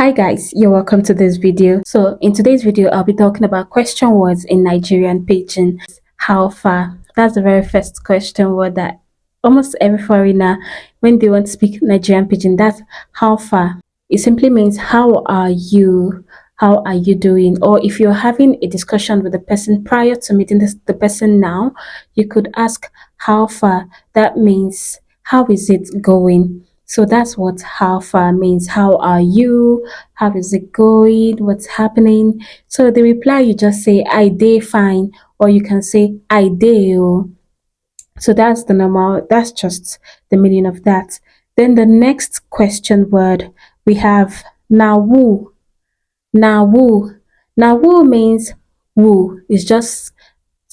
Hi guys, you're welcome to this video. So in today's video, I'll be talking about question words in Nigerian Pidgin. How far? That's the very first question word that almost every foreigner, when they want to speak Nigerian Pidgin, that's how far. It simply means how are you? How are you doing? Or if you're having a discussion with the person prior to meeting the person now, you could ask how far. That means how is it going? So that's what how far means. How are you? How is it going? What's happening? So the reply you just say I dey fine, or you can say I dey oh. So that's the normal, that's just the meaning of that. Then the next question word we have na woo. Na woo. Na woo means who. It's just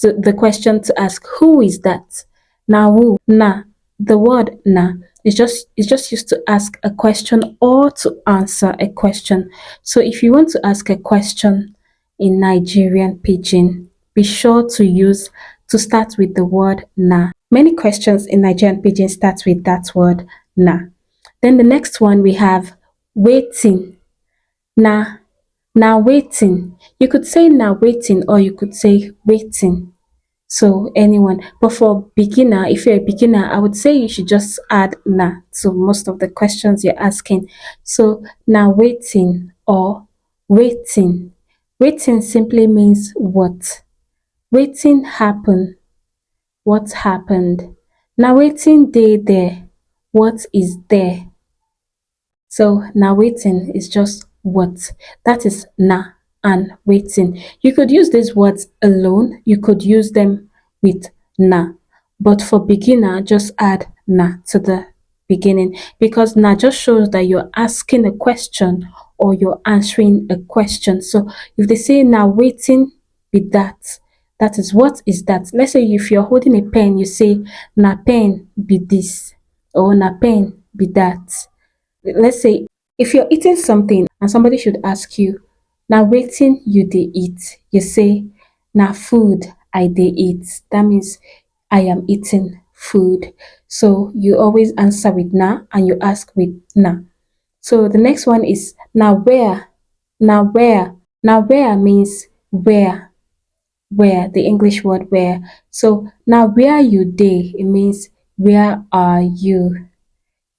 the question to ask who is that? Na who? Na. The word na is just used to ask a question or to answer a question. So if you want to ask a question in Nigerian Pidgin, be sure to start with the word na. Many questions in Nigerian Pidgin start with that word na. Then the next one we have waiting. Na. Na waiting. You could say na waiting or you could say waiting. So anyone, but for beginner, if you're a beginner, I would say you should just add na to most of the questions you're asking. So na waiting or waiting. Waiting simply means what. Waiting happen. What happened? Na waiting dey there. What is there? So na waiting is just what. That is na and waiting. You could use these words alone. You could use them with na. But for beginner, just add na to the beginning because na just shows that you're asking a question or you're answering a question. So if they say na waiting be that, that is what is that. Let's say if you're holding a pen, you say na pen be this or na pen be that. Let's say if you're eating something and somebody should ask you, now waiting you dey eat, you say, na food I dey eat. That means I am eating food. So you always answer with na and you ask with na. So the next one is now where. Now where. Now where means where. Where, the English word where. So now where you dey, it means where are you?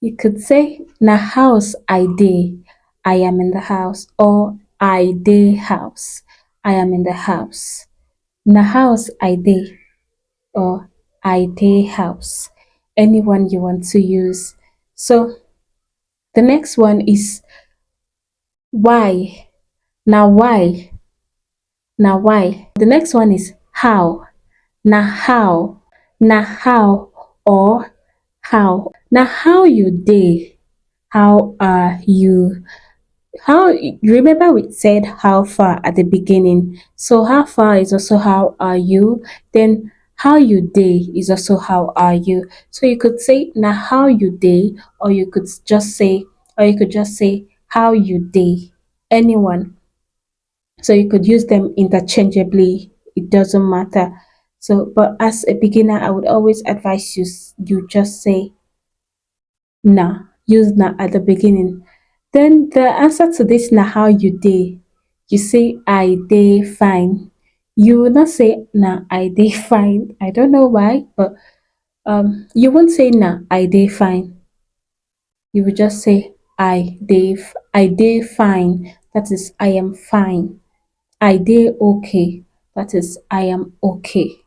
You could say na house I dey, I am in the house, or I dey house, I am in the house. Na house I dey, or I dey house. Anyone you want to use. So the next one is why. Now why. Now why. The next one is how. Na how. Na how or how. Now how you dey? How are you? How you remember we said how far at the beginning. So how far is also how are you? Then how you dey is also how are you. So you could say now how you dey, or you could just say how you dey. Anyone. So you could use them interchangeably. It doesn't matter. So but as a beginner, I would always advise you just say na. Use na at the beginning. Then the answer to this na how you dey. You say I dey fine. You will not say na I dey fine. I don't know why, but you won't say na I dey fine. You will just say I dey fine. That is I am fine. I dey okay. That is I am okay.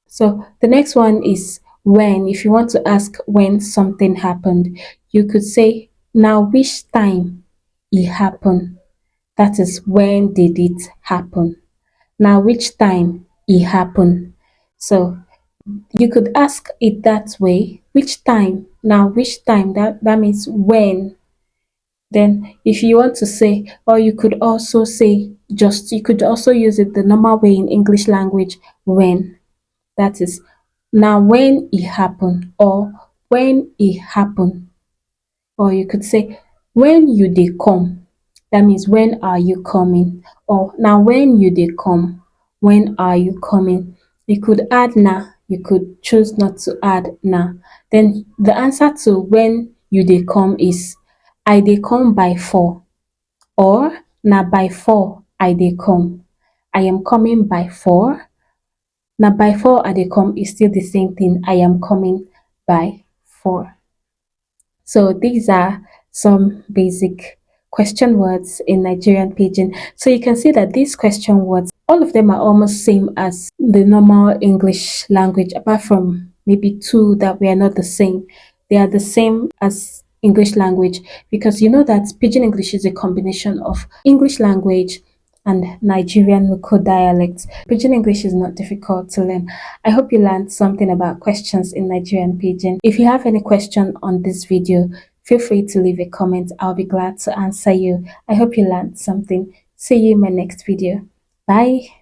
So the next one is when. If you want to ask when something happened, you could say now which time it happened. That is when did it happen. Now which time it happened. So you could ask it that way. Which time? Now which time? That means when. Then if you want to say, or you could also say you could also use it the normal way in English language, when. That is now when it happened or when it happened. Or you could say when you dey come. That means when are you coming? Or now when you dey come, when are you coming? You could add na, you could choose not to add na. Then the answer to when you dey come is I dey come by 4. or na by 4 I dey come. I am coming by 4. Na by 4 I dey come is still the same thing. I am coming by 4. So these are some basic question words in Nigerian Pidgin. So you can see that these question words, all of them are almost same as the normal English language, apart from maybe two that we are not the same. They are the same as English language because you know that Pidgin English is a combination of English language and Nigerian local dialects. Pidgin English is not difficult to learn. I hope you learned something about questions in Nigerian Pidgin. If you have any question on this video, feel free to leave a comment. I'll be glad to answer you. I hope you learned something. See you in my next video. Bye.